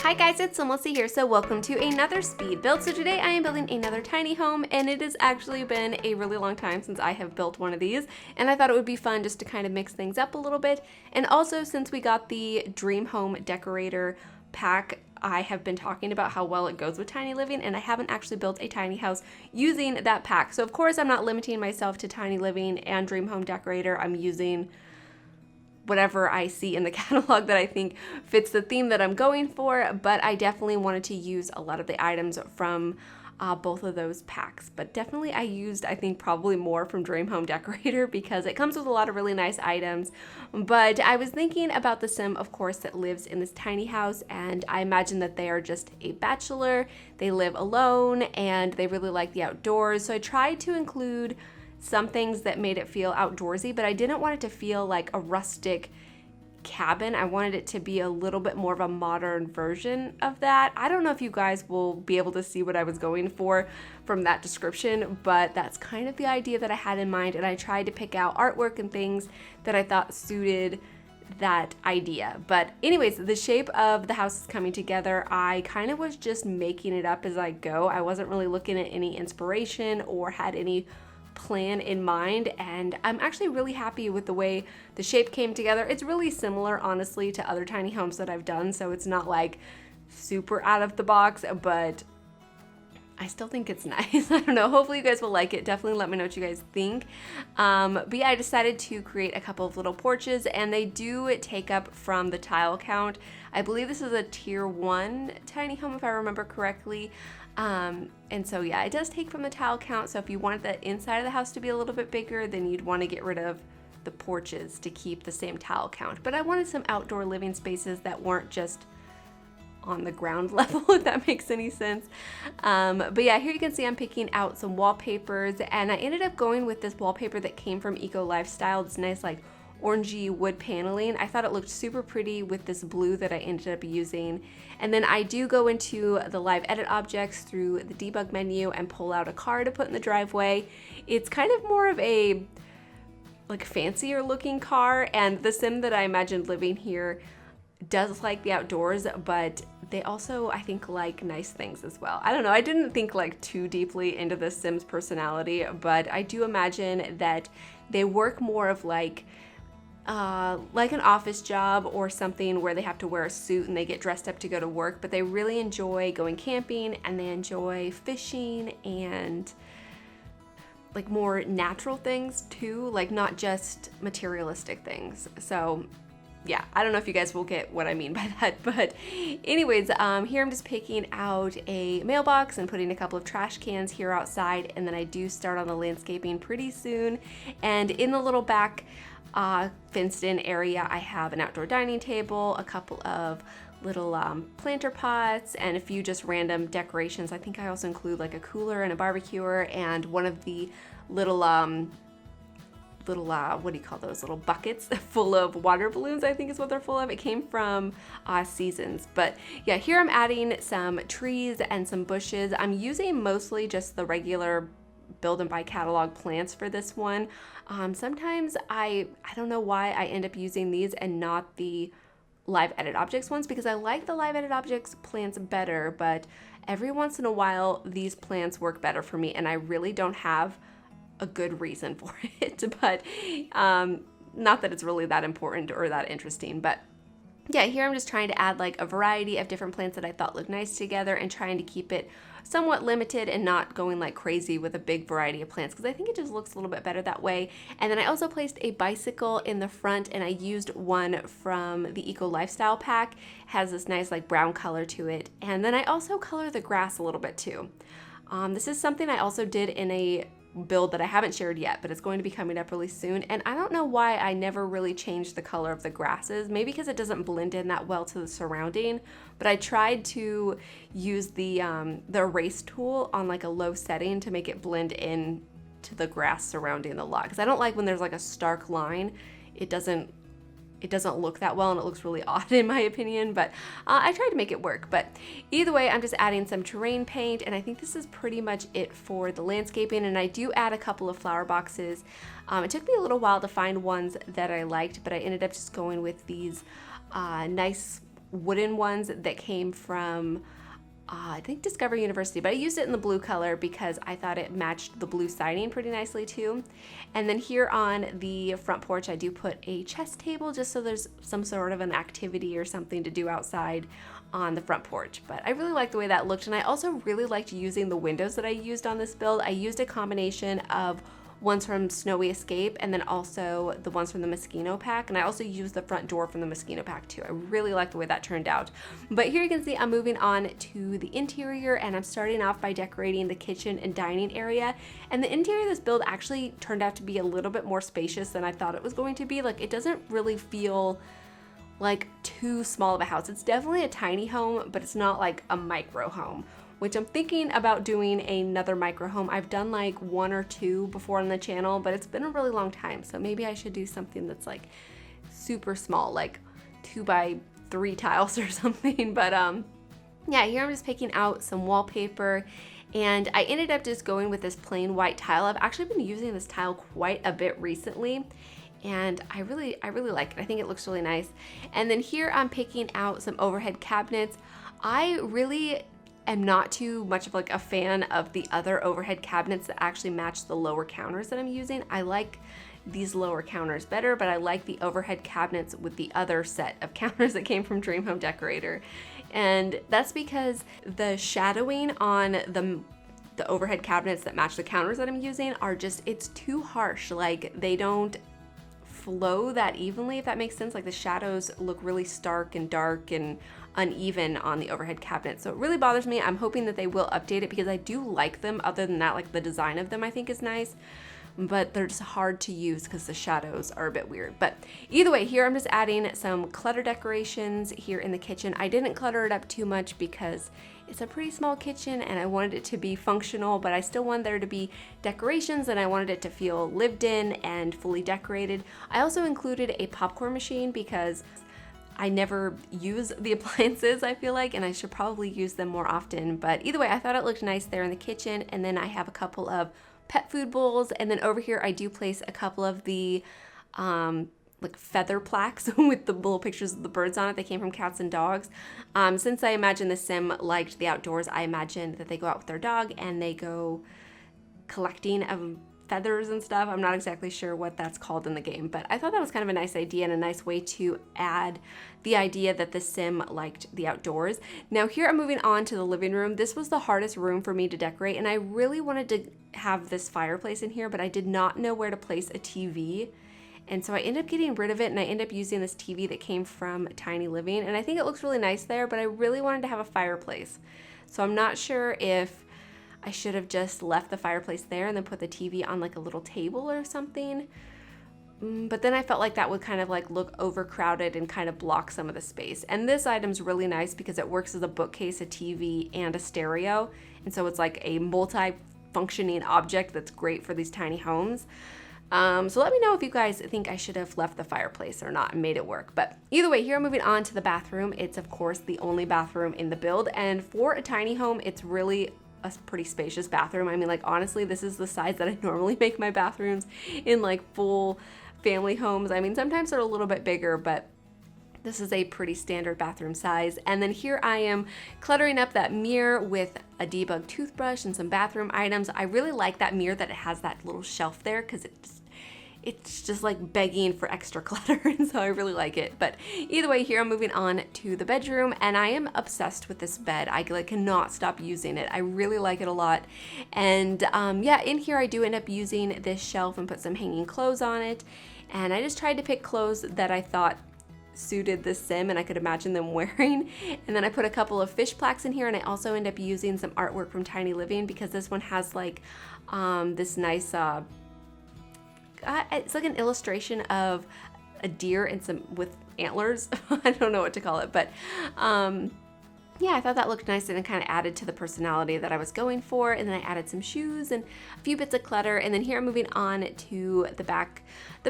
Hi guys, it's SimLicy here, so welcome to another speed build. So today I am building another tiny home, and it has actually been a really long time since I have built one of these, and I thought it would be fun just to kind of mix things up a little bit. And also, since we got the Dream Home Decorator pack, I have been talking about how well it goes with tiny living, and I haven't actually built a tiny house using that pack. So of course I'm not limiting myself to tiny living and Dream Home Decorator. I'm using whatever I see in the catalog that I think fits the theme that I'm going for, but I definitely wanted to use a lot of the items from both of those packs. But definitely I used, I think, probably more from Dream Home Decorator because it comes with a lot of really nice items. But I was thinking about the sim, of course, that lives in this tiny house, and I imagine that they are just a bachelor, they live alone, and they really like the outdoors. So I tried to include some things that made it feel outdoorsy, but I didn't want it to feel like a rustic cabin. I wanted it to be a little bit more of a modern version of that. I don't know if you guys will be able to see what I was going for from that description, but that's kind of the idea that I had in mind, and I tried to pick out artwork and things that I thought suited that idea. But anyways, the shape of the house is coming together. I kind of was just making it up as I go. I wasn't really looking at any inspiration or had any plan in mind, and I'm actually really happy with the way the shape came together. It's really similar, honestly, to other tiny homes that I've done, so it's not like super out of the box, but I still think it's nice. I don't know, hopefully you guys will like it. Definitely let me know what you guys think. But yeah, I decided to create a couple of little porches, and they do take up from the tile count. I believe this is a tier 1 tiny home if I remember correctly. And so yeah, it does take from the tile count, so if you want the inside of the house to be a little bit bigger, then you'd want to get rid of the porches to keep the same tile count. But I wanted some outdoor living spaces that weren't just on the ground level, if that makes any sense. But yeah, here you can see I'm picking out some wallpapers, and I ended up going with this wallpaper that came from Eco Lifestyle. It's nice, like orangey wood paneling. I thought it looked super pretty with this blue that I ended up using. And then I do go into the live edit objects through the debug menu and pull out a car to put in the driveway. It's kind of more of a like fancier looking car, and the sim that I imagined living here does like the outdoors, but they also, I think, like nice things as well. I don't know, I didn't think like too deeply into the sim's personality, but I do imagine that they work more of like an office job or something where they have to wear a suit and they get dressed up to go to work, but they really enjoy going camping, and they enjoy fishing and like more natural things too, like not just materialistic things. So yeah, I don't know if you guys will get what I mean by that, but anyways, here I'm just picking out a mailbox and putting a couple of trash cans here outside, and then I do start on the landscaping pretty soon. And in the little back fenced in area, I have an outdoor dining table, a couple of little planter pots, and a few just random decorations. I think I also include like a cooler and a barbecuer and one of the little what do you call those, little buckets full of water balloons, I think is what they're full of. It came from Seasons. But yeah, here I'm adding some trees and some bushes. I'm using mostly just the regular build and buy catalog plants for this one. Sometimes I don't know why I end up using these and not the live edit objects ones, because I like the live edit objects plants better, but every once in a while these plants work better for me, and I really don't have a good reason for it. But not that it's really that important or that interesting, but yeah, here I'm just trying to add like a variety of different plants that I thought looked nice together, and trying to keep it somewhat limited and not going like crazy with a big variety of plants, because I think it just looks a little bit better that way. And then I also placed a bicycle in the front, and I used one from the Eco Lifestyle pack. It has this nice like brown color to it. And then I also color the grass a little bit too. This is something I also did in a build that I haven't shared yet, but it's going to be coming up really soon. And I don't know why I never really changed the color of the grasses, maybe because it doesn't blend in that well to the surrounding, but I tried to use the erase tool on like a low setting to make it blend in to the grass surrounding the lot, because I don't like when there's like a stark line. It doesn't look that well, and it looks really odd in my opinion, but I tried to make it work. But either way, I'm just adding some terrain paint, and I think this is pretty much it for the landscaping. And I do add a couple of flower boxes. It took me a little while to find ones that I liked, but I ended up just going with these nice wooden ones that came from I think Discovery University, but I used it in the blue color because I thought it matched the blue siding pretty nicely too. And then here on the front porch, I do put a chess table just so there's some sort of an activity or something to do outside on the front porch. But I really like the way that looked, and I also really liked using the windows that I used on this build. I used a combination of ones from Snowy Escape and then also the ones from the Moschino pack, and I also used the front door from the Moschino pack too. I really like the way that turned out. But here you can see I'm moving on to the interior, and I'm starting off by decorating the kitchen and dining area. And the interior of this build actually turned out to be a little bit more spacious than I thought it was going to be. Like, it doesn't really feel like too small of a house. It's definitely a tiny home, but it's not like a micro home, which I'm thinking about doing another micro home. I've done like 1 or 2 before on the channel, but it's been a really long time. So maybe I should do something that's like super small, like 2 by 3 tiles or something. But yeah, here I'm just picking out some wallpaper, and I ended up just going with this plain white tile. I've actually been using this tile quite a bit recently, and I really like it. I think it looks really nice. And then here I'm picking out some overhead cabinets. I really am not too much of like a fan of the other overhead cabinets that actually match the lower counters that I'm using. I like these lower counters better, but I like the overhead cabinets with the other set of counters that came from Dream Home Decorator. And that's because the shadowing on the overhead cabinets that match the counters that I'm using are just, it's too harsh. Like, they don't flow that evenly, if that makes sense. Like, the shadows look really stark and dark and uneven on the overhead cabinet, so it really bothers me. I'm hoping that they will update it because I do like them. Other than that, like, the design of them I think is nice, but they're just hard to use because the shadows are a bit weird. But either way, here I'm just adding some clutter decorations here in the kitchen. I didn't clutter it up too much because it's a pretty small kitchen and I wanted it to be functional, but I still wanted there to be decorations and I wanted it to feel lived in and fully decorated. I also included a popcorn machine because I never use the appliances, I feel like, and I should probably use them more often. But either way, I thought it looked nice there in the kitchen. And then I have a couple of pet food bowls, and then over here I do place a couple of the like feather plaques with the little pictures of the birds on it. They came from Cats and Dogs. Since I imagine the sim liked the outdoors, I imagine that they go out with their dog and they go collecting feathers and stuff. I'm not exactly sure what that's called in the game, but I thought that was kind of a nice idea and a nice way to add the idea that the sim liked the outdoors. Now here I'm moving on to the living room. This was the hardest room for me to decorate, and I really wanted to have this fireplace in here, but I did not know where to place a TV. And so I ended up getting rid of it, and I ended up using this TV that came from Tiny Living, and I think it looks really nice there, but I really wanted to have a fireplace. So I'm not sure if I should have just left the fireplace there and then put the TV on like a little table or something. But then I felt like that would kind of like look overcrowded and kind of block some of the space. And this item's really nice because it works as a bookcase, a TV, and a stereo. And so it's like a multi-functioning object that's great for these tiny homes. So let me know if you guys think I should have left the fireplace or not and made it work. But either way, here I'm moving on to the bathroom. It's of course the only bathroom in the build. And for a tiny home, it's really a pretty spacious bathroom. I mean, like, honestly, this is the size that I normally make my bathrooms in like full family homes. I mean, sometimes they're a little bit bigger, but this is a pretty standard bathroom size. And then here I am cluttering up that mirror with a debug toothbrush and some bathroom items. I really like that mirror that it has that little shelf there because it's just like begging for extra clutter, and so I really like it. But either way, here I'm moving on to the bedroom, and I am obsessed with this bed. I like cannot stop using it. I really like it a lot. And yeah, in here I do end up using this shelf and put some hanging clothes on it. And I just tried to pick clothes that I thought suited this sim and I could imagine them wearing. And then I put a couple of fish plaques in here, and I also end up using some artwork from Tiny Living because this one has like this nice it's like an illustration of a deer and some with antlers. I don't know what to call it, but yeah, I thought that looked nice and it kind of added to the personality that I was going for. And then I added some shoes and a few bits of clutter. And then here I'm moving on to the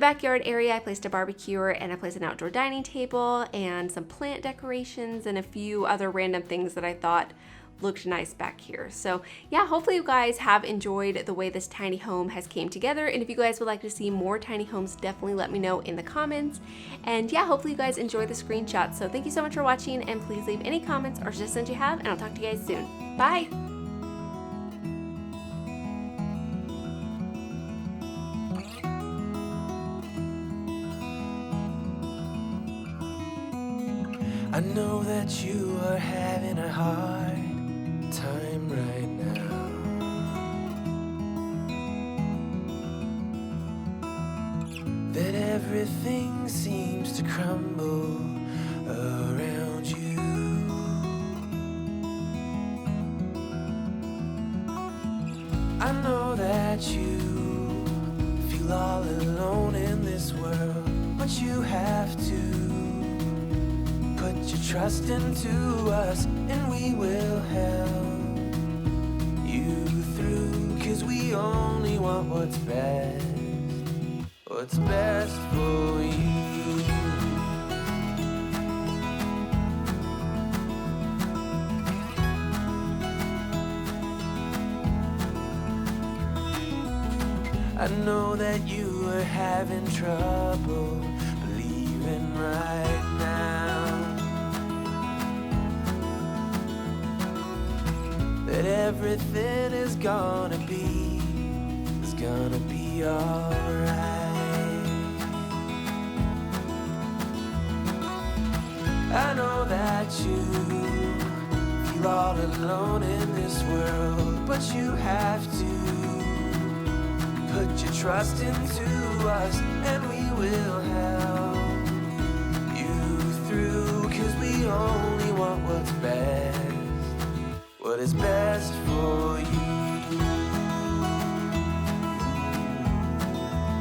backyard area. I placed a barbecuer and I placed an outdoor dining table and some plant decorations and a few other random things that I thought looked nice back here. So yeah, hopefully you guys have enjoyed the way this tiny home has came together. And if you guys would like to see more tiny homes, definitely let me know in the comments. And yeah, hopefully you guys enjoy the screenshot. So thank you so much for watching, and please leave any comments or suggestions you have, and I'll talk to you guys soon. Bye! I know that you are having a hard time right now. That everything seems to crumble around you. I know that you feel all alone in this world, but you have to put your trust into us, and we will help you through, 'cause we only want what's best for you. I know that you are having trouble believing right now that everything is gonna be alright. I know that you feel all alone in this world, but you have to put your trust into us, and we will help you through, 'cause we only want what's best, what is best for you.